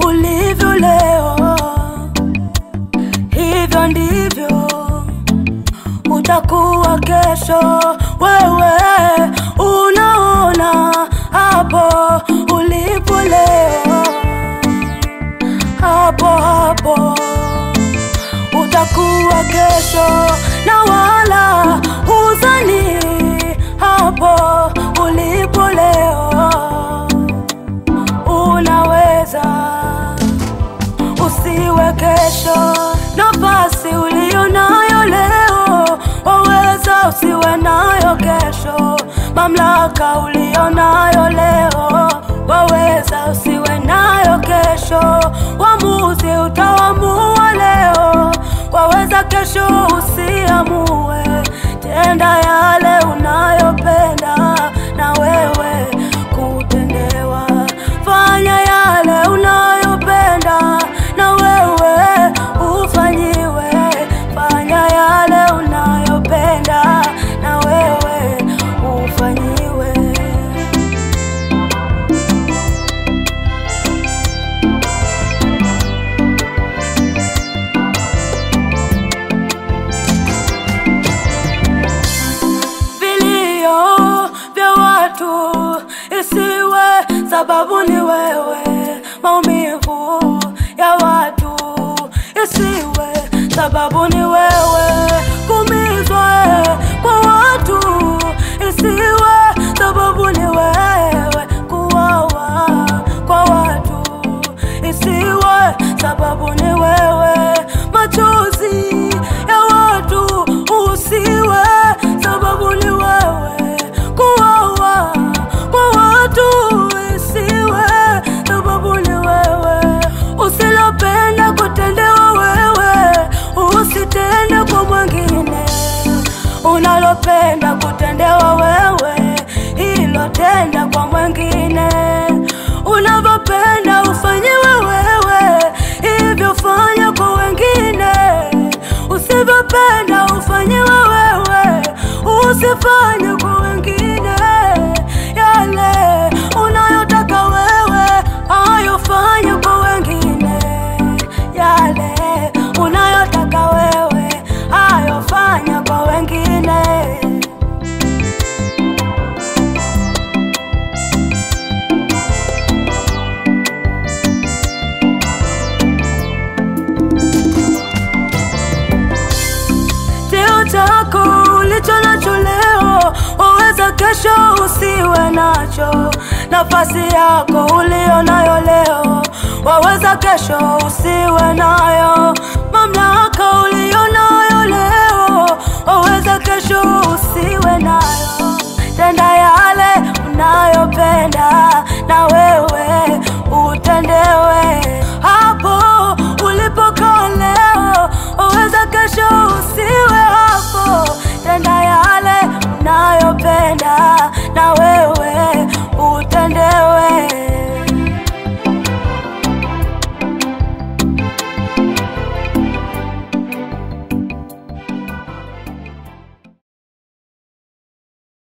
ulivyo leo, hivyo ndivyo utakuwa kesho. Wewe unaona hapo ulipo leo, hapo utakuwa kesho, na wala huzani hapo ulipo leo. Unaweza usiwe kesho, nafasi ulionayo leo waweza usiwe nayo kesho. Mamlaka ulionayo leo waweza usiwe nayo kesho. Uamuzi utaamua leo, waweza kesho usiamue. Tenda yale unayopenda na wewe kutendewa. Fanya yale unayopenda na wewe ufanyiwe. Fanya yale unayopenda na wewe ufanyiwe. Vilio vya watu isiwe sababu ni wewe. Maumivu ya watu isiwe sababu ni wewe. Kumizwa kwa watu isiwe sababu ni wewe. Kuwawa kwa watu isiwe sababu ni wewe. Machozi ya watu usiwe sababu ni wewe. Kuwawa kwa watu isiwe sababu ni wewe. Usilopenda kutendewa wewe usitende kwa mwingine. Unalopenda kutendewa wewe hilo tenda kwa mwingine. Unavyopenda ufanyiwe wewe hivyo fanya kwa wengine. Usivyopenda ufanyiwe wewe usifanye kwa wengine. Yale unayotaka wewe ayofanye kwa wengine. Yale unayotaka wewe ayofanya kwa wengine. Cheo chako ulicho nacho leo waweza kesho usiwe nacho. Nafasi yako ulionayo leo waweza kesho usiwe nayo. Mamlaka ulionayo leo waweza kesho usiwe nayo. Tenda yale unayopenda na wewe utendewe.